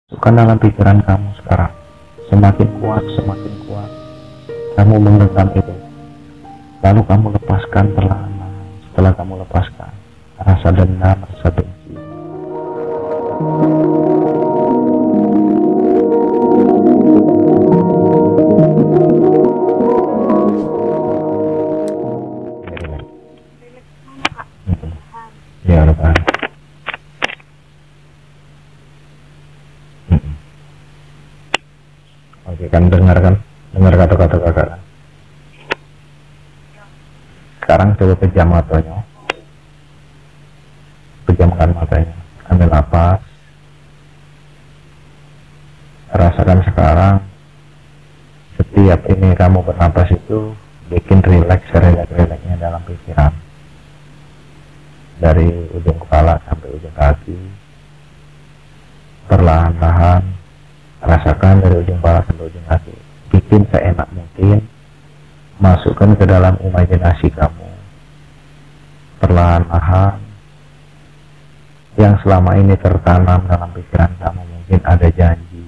Masukkan dalam pikiran kamu sekarang. Semakin kuat kamu menggenggam itu. Lalu kamu lepaskan perlahan-lahan. Setelah kamu lepaskan rasa dendam, rasa benci, ya lepas. Oke kan, dengar kata-kata kakak kan. Sekarang coba pejamkan matanya, ambil napas, rasakan sekarang. Setiap ini kamu bernapas itu bikin relaksnya dalam pikiran, dari ujung kepala sampai ujung kaki. Perlahan-lahan rasakan dari ujung kepala sampai ujung kaki. Bikin seenak mungkin, masukkan ke dalam imajinasi kamu perlahan-lahan yang selama ini tertanam dalam pikiran kamu. Mungkin ada janji,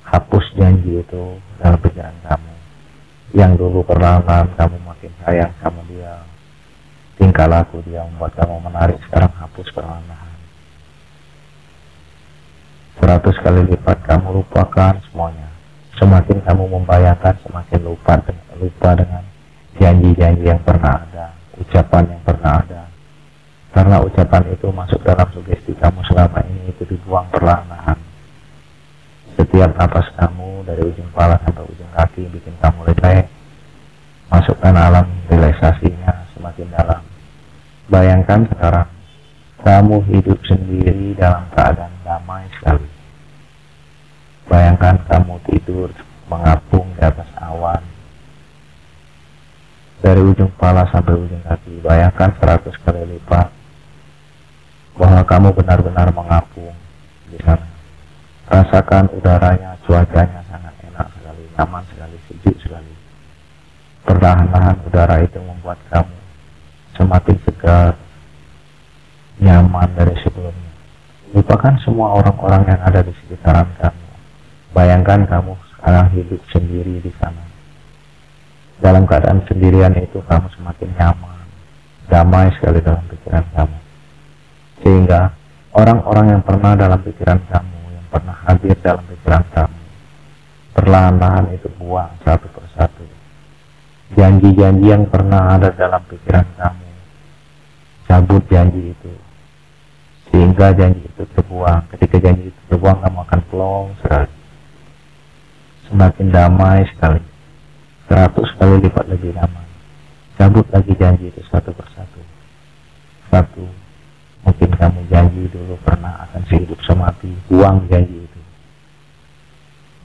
hapus janji itu dalam pikiran kamu. Yang dulu perlahan-lahan kamu makin sayang sama dia, tingkah laku dia membuat kamu menarik, sekarang hapus perlahan-lahan. 100 kali lipat kamu lupakan semuanya. Semakin kamu membayangkan, semakin lupa dengan janji-janji yang pernah ada, ucapan yang pernah ada. Karena ucapan itu masuk dalam sugesti kamu selama ini, itu dibuang perlahan-lahan. Setiap napas kamu dari ujung kepala sampai ujung kaki bikin kamu rileks. Masukkan alam relaksasinya semakin dalam. Bayangkan sekarang kamu hidup sendiri dalam keadaan damai sekali. Bayangkan kamu tidur mengapung di atas awan, dari ujung kepala sampai ujung kaki. Bayangkan 100 kali lipat bahwa kamu benar-benar mengapung di sana. Rasakan udaranya, cuacanya sangat enak sekali, nyaman sekali, sejuk sekali. Perlahan-lahan udara itu membuat kamu semakin segar, nyaman dari sebelumnya. Lupakan semua orang-orang yang ada di sekitaran kamu. Bayangkan kamu sekarang hidup sendiri di sana. Dalam keadaan sendirian itu kamu semakin nyaman, damai sekali dalam pikiran kamu. Sehingga orang-orang yang pernah dalam pikiran kamu, yang pernah hadir dalam pikiran kamu, perlahan-lahan itu buang satu persatu. Janji-janji yang pernah ada dalam pikiran kamu, cabut janji itu. Sehingga janji itu terbuang. Ketika janji itu terbuang, kamu akan plong sekali, semakin damai sekali, 100 kali lipat lebih damai. Cabut lagi janji itu satu persatu. Mungkin kamu janji dulu pernah akan sehidup semati, buang janji itu,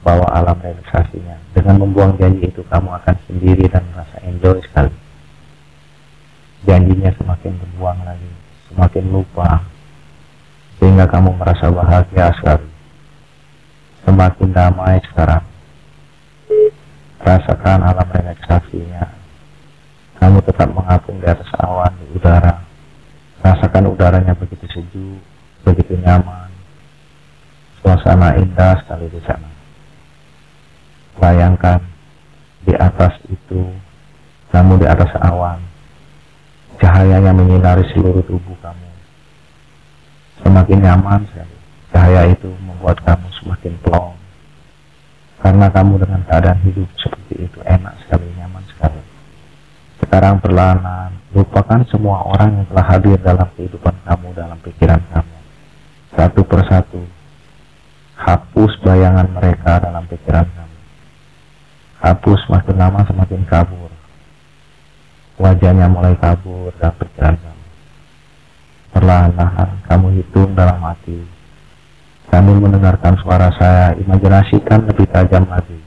bawa alam relaksasinya. Dengan membuang janji itu kamu akan sendiri dan merasa enjoy sekali. Janjinya semakin terbuang lagi, semakin lupa, sehingga kamu merasa bahagia sekali, semakin damai sekarang. Rasakan alam relaksasinya. Kamu tetap mengapung di atas awan, di udara. Rasakan udaranya begitu sejuk, begitu nyaman. Suasana indah sekali di sana. Bayangkan di atas itu, kamu di atas awan. Cahayanya menyinari seluruh tubuh kamu. Semakin nyaman sekali. Cahaya itu membuat kamu semakin plong. Karena kamu dengan keadaan hidup seperti itu enak sekali, nyaman sekali. Sekarang perlahan lupakan semua orang yang telah hadir dalam kehidupan kamu, dalam pikiran kamu. Satu persatu, hapus bayangan mereka dalam pikiran kamu. Hapus, makin lama semakin kabur. Wajahnya mulai kabur dalam pikiran kamu. Perlahan-lahan kamu hitung dalam hati. Sambil mendengarkan suara saya, imajinasikan lebih tajam lagi.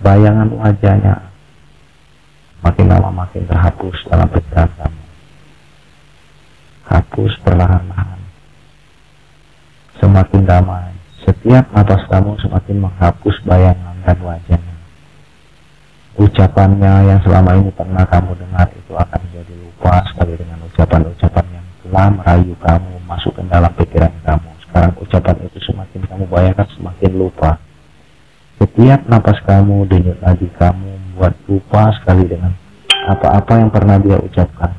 Bayangan wajahnya makin lama makin terhapus dalam pikiran kamu. Hapus perlahan-lahan. Semakin damai. Setiap napas kamu semakin menghapus bayangan dan wajahnya. Ucapannya yang selama ini pernah kamu dengar itu akan menjadi lupa sekali dengan ucapan-ucapan yang telah merayu kamu masuk ke dalam pikiran kamu. sekarang ucapan itu semakin kamu bayangkan semakin lupa. Setiap napas kamu, denyut nadi kamu membuat lupa sekali dengan apa-apa yang pernah dia ucapkan,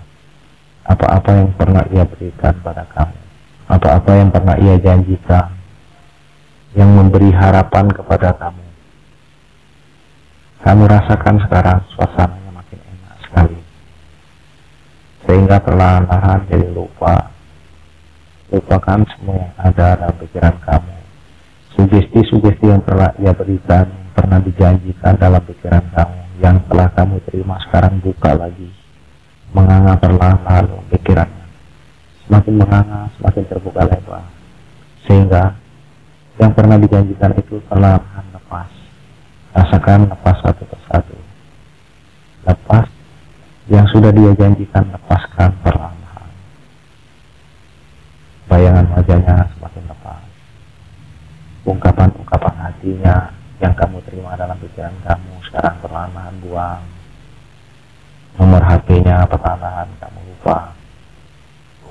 apa-apa yang pernah ia berikan pada kamu, apa-apa yang pernah ia janjikan, yang memberi harapan kepada kamu. Kamu rasakan sekarang suasananya makin enak sekali, sehingga perlahan-lahan jadi lupakan semua yang ada dalam pikiran kamu. Sugesti-sugesti yang telah ia berikan, yang pernah dijanjikan dalam pikiran kamu, yang telah kamu terima sekarang buka lagi, menganga perlahan-lahan pikirannya, semakin menganga, semakin terbuka lebar, sehingga yang pernah dijanjikan itu perlahan lepas. Rasakan lepas satu persatu, lepas yang sudah dia janjikan, lepaskan perlahan-lahan. Bayangan wajahnya semakin lepas, ungkapan-ungkapan hatinya yang kamu terima dalam pikiran kamu sekarang perlahan-lahan buang. Nomor HP-nya perlahan-lahan kamu lupa,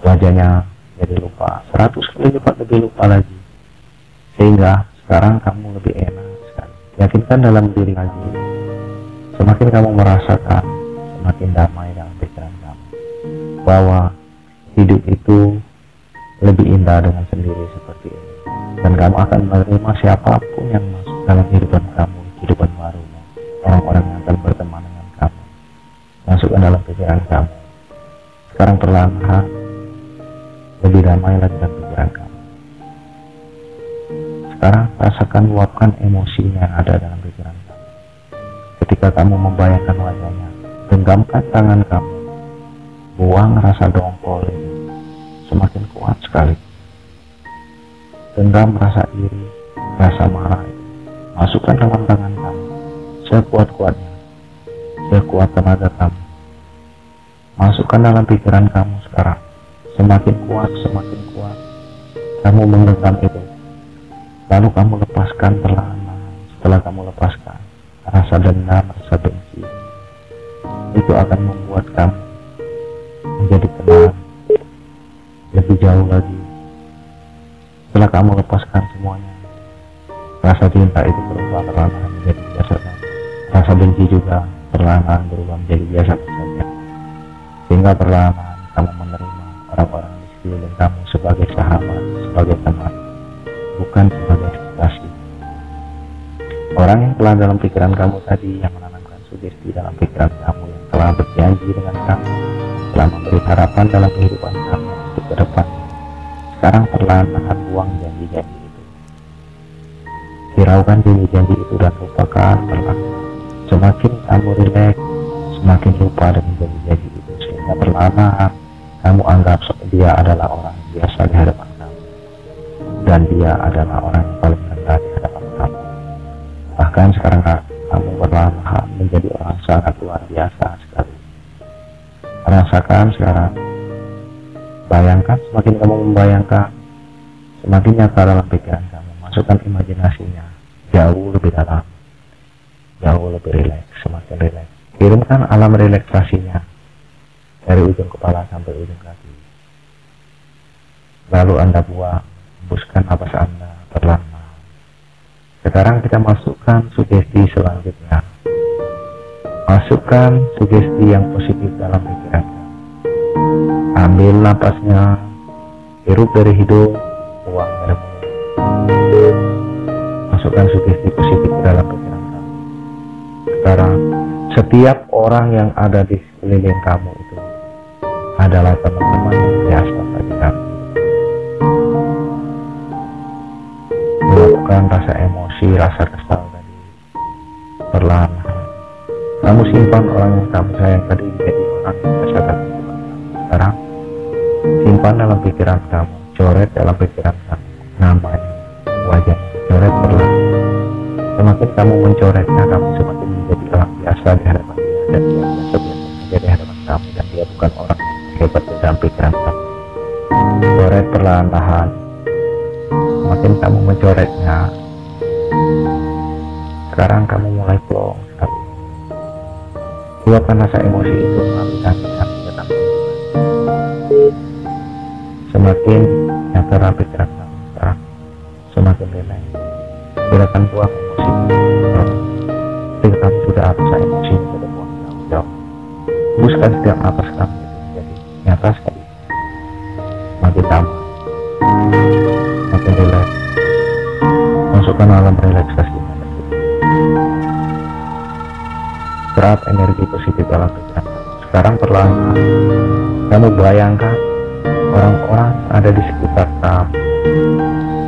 wajahnya jadi lupa, 100 kali lipat lebih lupa lagi, sehingga sekarang kamu lebih enak sekali. Yakinkan dalam diri lagi, semakin kamu merasakan, semakin damai dalam pikiran kamu, bahwa hidup itu lebih indah dengan sendiri seperti ini. Dan kamu akan menerima siapapun yang masuk dalam kehidupan kamu, kehidupan barumu, orang-orang yang akan berteman dengan kamu, masukkan dalam pikiran kamu. Sekarang perlahan-lahan lebih damai lagi dalam pikiran kamu. Sekarang rasakan, luapkan emosinya yang ada dalam pikiran kamu. Ketika kamu membayangkan wajahnya, genggamkan tangan kamu, buang rasa dongkol ini, semakin kuat sekali. Genggam rasa iri, rasa marah itu, masukkan dalam tangan kamu, sekuat-kuatnya, sekuat tenaga kamu. Masukkan dalam pikiran kamu sekarang, semakin kuat, semakin kuat. Kamu menggenggam itu, lalu kamu lepaskan perlahan-lahan. Setelah kamu lepaskan, rasa dendam, rasa benci itu akan membuat kamu menjadi tenang, lebih jauh lagi. Setelah kamu lepaskan semuanya, rasa cinta itu berubah perlahan-lahan menjadi biasa saja. Rasa benci juga perlahan-lahan berubah menjadi biasa saja. Sehingga perlahan-lahan kamu menerima orang-orang di sekeliling kamu sebagai sahabat, sebagai teman, bukan sebagai ekspektasi. Orang yang telah dalam pikiran kamu tadi, yang menanamkan sugesti dalam pikiran kamu, yang telah berjanji dengan kamu, telah memberi harapan dalam kehidupan kamu untuk ke depan, sekarang perlahan-lahan buang janji-janji itu. Hiraukan janji-janji itu dan lupakan perlahan. Semakin kamu rileks, semakin lupa dengan janji-janji itu, sehingga perlahan-lahan kamu anggap dia adalah orang biasa di hadapan kamu, dan dia adalah orang yang paling rendah di hadapan kamu. Bahkan sekarang kamu perlahan-lahan menjadi orang sangat luar biasa sekali. Rasakan sekarang, bayangkan, semakin kamu membayangkan, semakin nyata dalam pikiran kamu. Masukkan imajinasinya jauh lebih dalam, jauh lebih rileks, semakin rileks. Kirimkan alam relaksasinya dari ujung kepala sampai ujung kaki. Lalu Anda buang, hembuskan napas Anda perlahan-lahan. Sekarang kita masukkan sugesti selanjutnya. Masukkan sugesti yang positif dalam pikiran kamu. Ambil napasnya, hirup dari hidung, buang dari mulut. Masukkan sugesti positif ke dalam pikiran kamu. Sekarang, setiap orang yang ada di sekeliling kamu itu adalah teman-teman yang biasa bagi kamu. Melakukan rasa emosi, rasa kesal tadi perlahan-lahan. Kamu simpan orang yang kamu sayang tadi menjadi orang yang biasa bagi kamu. Sekarang, simpan dalam pikiran kamu, coret dalam pikiran kamu namanya, wajahnya, coret perlahan. Semakin kamu mencoretnya, kamu semakin menjadi orang biasa di hadapan dia, dan dia biasa-biasa menjadi hadapan kamu, dan dia bukan orang yang hebat di dalam pikiran kamu. Coret perlahan-lahan. Semakin kamu mencoretnya, sekarang kamu mulai plong sekali. Luapkan rasa emosi itu melalui tangisan ke dalam pikiran. Semakin nyata dalam pikiran kamu sekarang. semakin rileks. Silakan buang emosi. Ketika kamu sudah rasa emosi, sudah buang jauh-jauh. Hembuskan setiap napas kamu itu menjadi nyata sekali. Makin damai, makin rileks. Masukkan alam relaksasi. Serap energi positif dalam pikiran. Sekarang perlahan kamu bayangkan orang-orang ada di sekitar kamu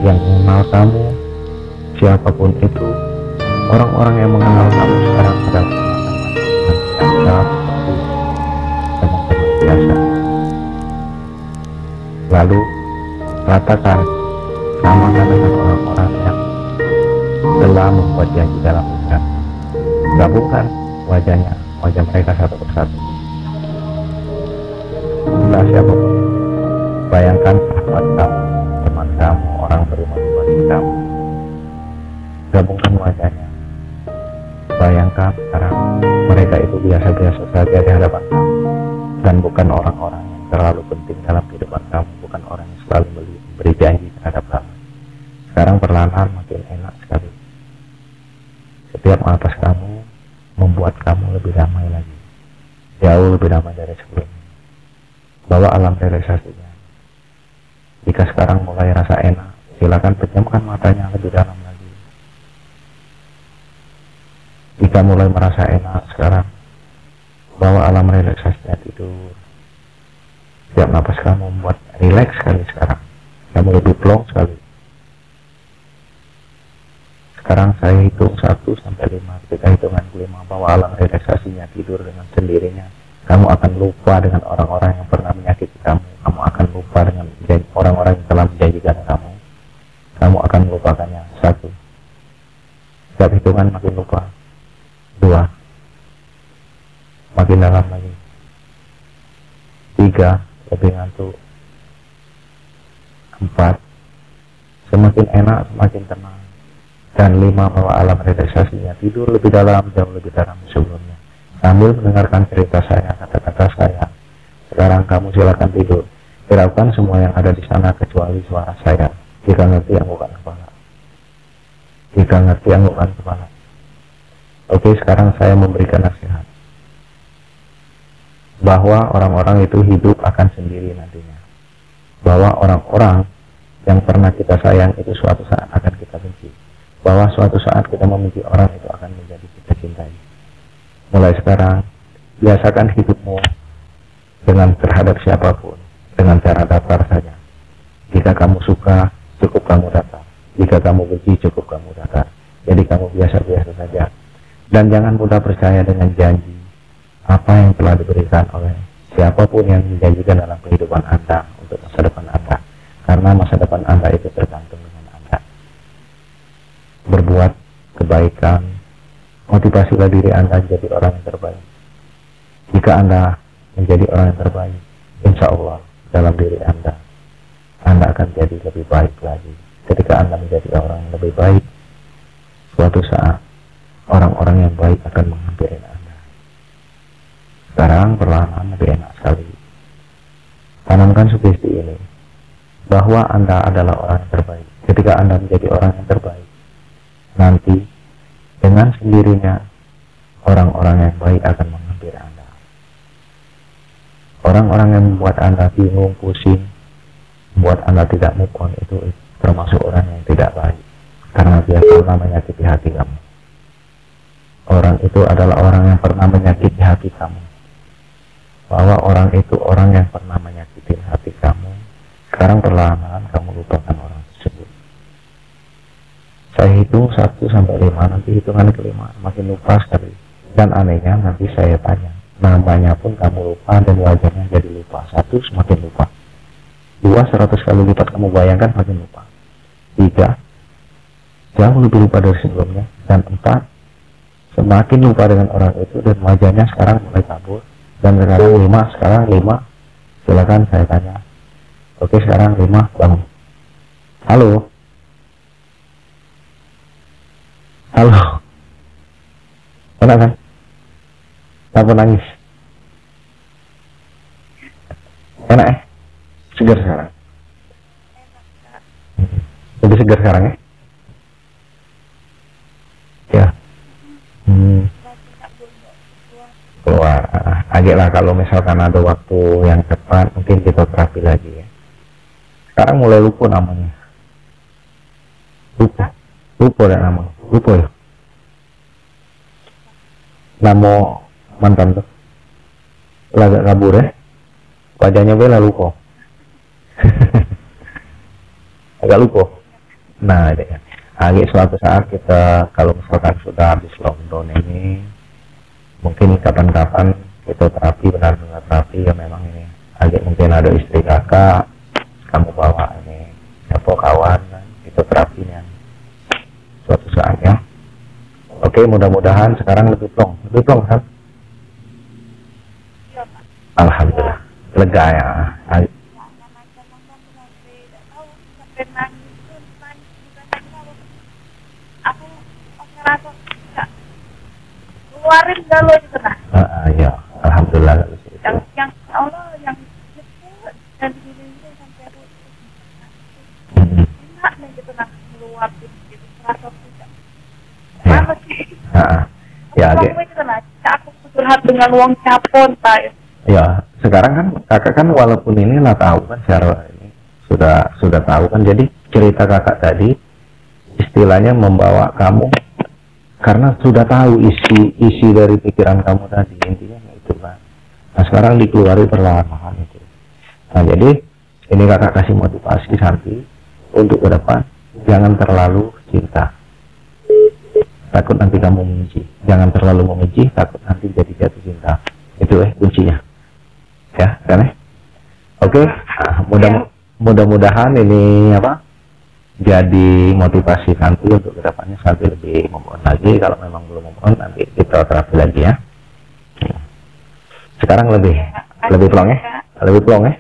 yang mengenal kamu, siapapun itu. Orang-orang yang mengenal kamu sekarang adalah teman-teman yang seperti teman-teman biasa. Lalu katakan samakan dengan orang-orang yang telah membuat janji dalam pikiran. Gabungkan wajah mereka satu persatu. Entah siapapun, bayangkan sahabat kamu, teman kamu, orang berumah dibanding kamu. Gabungkan wajahnya. Bayangkan sekarang mereka itu biasa-biasa saja di hadapan kamu, dan bukan orang-orang yang terlalu penting dalam kehidupan kamu, bukan orang yang selalu memberi janji terhadap kamu. Sekarang perlahan makin enak sekali. Setiap napas kamu membuat kamu lebih damai lagi, jauh lebih damai dari sebelumnya. Bawa alam relaksasinya. Jika sekarang mulai rasa enak, silakan pejamkan matanya lebih dalam lagi. Jika mulai merasa enak sekarang, bawa alam relaksasinya tidur. Setiap napas kamu membuat rileks sekali sekarang. Kamu lebih plong sekali. Sekarang saya hitung 1 sampai 5. Ketika hitungan kelima, bawa alam relaksasinya tidur dengan sendirinya. Kamu akan lupa dengan orang-orang yang pernah menyakiti kamu. Kamu akan lupa dengan orang-orang yang telah menjanjikan kamu. Kamu akan melupakannya. 1. Setiap hitungan makin lupa. 2. Makin dalam lagi. 3. Lebih ngantuk. 4. Semakin enak, semakin tenang. Dan 5. Bawa alam relaksasinya tidur lebih dalam, jauh lebih dalam sebelumnya. Sambil mendengarkan cerita saya, kata-kata saya. Sekarang kamu silakan tidur. Hiraukan semua yang ada di sana kecuali suara saya. Jika ngerti, anggukkan kepala. Jika ngerti, anggukkan kepala. Oke, sekarang saya memberikan nasihat. Bahwa orang-orang itu hidup akan sendiri nantinya. Bahwa orang-orang yang pernah kita sayang itu suatu saat akan kita benci. Bahwa suatu saat kita membenci orang itu akan menjadi kita cintai. Mulai sekarang, biasakan hidupmu dengan terhadap siapapun, dengan cara datar saja. Jika kamu suka, cukup kamu datar. Jika kamu benci, cukup kamu datar. Jadi kamu biasa-biasa saja. Dan jangan mudah percaya dengan janji apa yang telah diberikan oleh siapapun yang menjanjikan dalam kehidupan Anda untuk masa depan Anda. Karena masa depan Anda itu tergantung dengan Anda. Berbuat kebaikan, motivasilah diri Anda menjadi orang yang terbaik. Jika Anda menjadi orang yang terbaik, insya Allah dalam diri Anda akan jadi lebih baik lagi. Ketika Anda menjadi orang yang lebih baik, suatu saat orang-orang yang baik akan menghampiri Anda. Sekarang perlahan lebih enak sekali. Tanamkan sugesti ini, bahwa Anda adalah orang yang terbaik. Ketika Anda menjadi orang yang terbaik, nanti dengan sendirinya orang-orang yang baik akan menghampiri Anda. Orang-orang yang membuat Anda bingung, pusing, membuat Anda tidak move on, itu termasuk orang yang tidak baik, karena dia pernah menyakiti hati kamu. Orang itu adalah orang yang pernah menyakiti hati kamu. Bahwa orang itu orang yang pernah menyakiti hati kamu. Sekarang perlahan kamu lupakan orang tersebut. Saya hitung 1 sampai 5, nanti hitungan kelima makin lupa sekali. Dan anehnya nanti saya tanya, namanya pun kamu lupa dan wajahnya jadi lupa. 1 semakin lupa. 2 100 kali lipat kamu bayangkan makin lupa. 3 jauh lebih lupa dari sebelumnya. Dan 4 semakin lupa dengan orang itu dan wajahnya sekarang mulai kabur. Dan sekarang 5 silakan saya tanya. Oke, sekarang 5 bangun. Halo. Enak kan? Tanpa nangis. Enak segar sekarang. Lebih segar sekarang ya? agak lah kalau misalkan ada waktu yang tepat mungkin kita terapi lagi ya. Sekarang mulai lupa namanya. Lupa ya nama. Lupa ya. Nama mantan tuh. Agak kabur ya. Wajahnya bela lupa. Agak lupa. Nah, ini ya. Agak suatu saat kita kalau misalkan sudah habis lockdown ini, mungkin kapan-kapan kita terapi, benar-benar terapi ya. Memang ini agak mungkin ada istri kakak, kamu bawa ini siapa kawan, itu terapinya suatu saat ya. Oke, mudah-mudahan sekarang lebih plong kan? Alhamdulillah lega ya. Keluarin galau itu nah. Ya, alhamdulillah. Yang Allah yang dan diri sampai enak nih gitu nah, ngeluapin gitu rasa tidak. Apa sih? Ya, agak. Aku curhat dengan uang capon, Pak. Ya, sekarang kan kakak kan walaupun ini lah tahu kan secara ini sudah tahu kan, jadi cerita kakak tadi istilahnya membawa kamu karena sudah tahu isi dari pikiran kamu tadi, intinya itu kan. Nah sekarang dikeluari perlahan-lahan itu. Nah jadi ini kakak kasih motivasi Santi untuk ke depan, jangan terlalu cinta, takut nanti kamu membenci. Jangan terlalu membenci, takut nanti jadi jatuh cinta. Itu kuncinya ya kan. Oke. Mudah-mudahan ini apa jadi motivasi Santi untuk kedepannya. Santi lebih move on lagi. Kalau memang belum move on, nanti kita terapi lagi ya. Sekarang lebih plong ya. Lebih plong ya.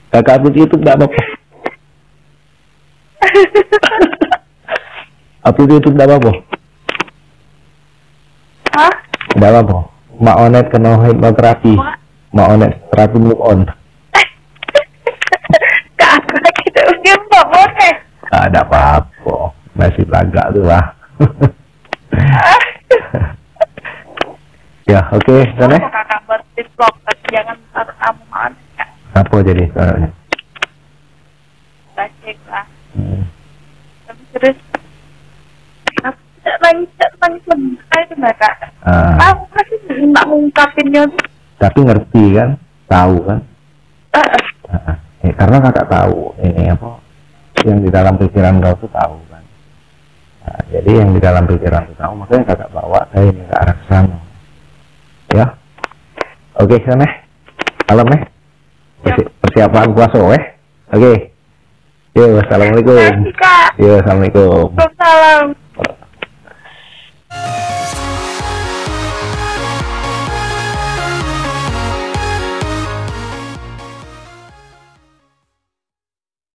Kakak upload YouTube enggak apa-apa. Upload YouTube enggak apa-apa. Hah? Enggak apa-apa. Mak Onet kena hipnoterapi. Mak Onet terapi move on. Ada apa-apa, masih laga tuh lah. Ya oke, sana. Kakak bervlog, jangan kamu mana? Apa jadi caranya? Bacek lah. Tapi terus, aku tidak nangis lebih itu mereka. Aku masih nggak mengungkapinnya. Tapi ngerti kan, tahu kan? Karena kakak tahu ini apa? Yang di dalam pikiran kau tuh tahu kan. Nah, jadi yang di dalam pikiran tuh tahu, makanya kakak bawa saya ini ke arah sana ya. Oke sana malam persiapan puasa oke. Yo assalamualaikum. Yo assalamualaikum.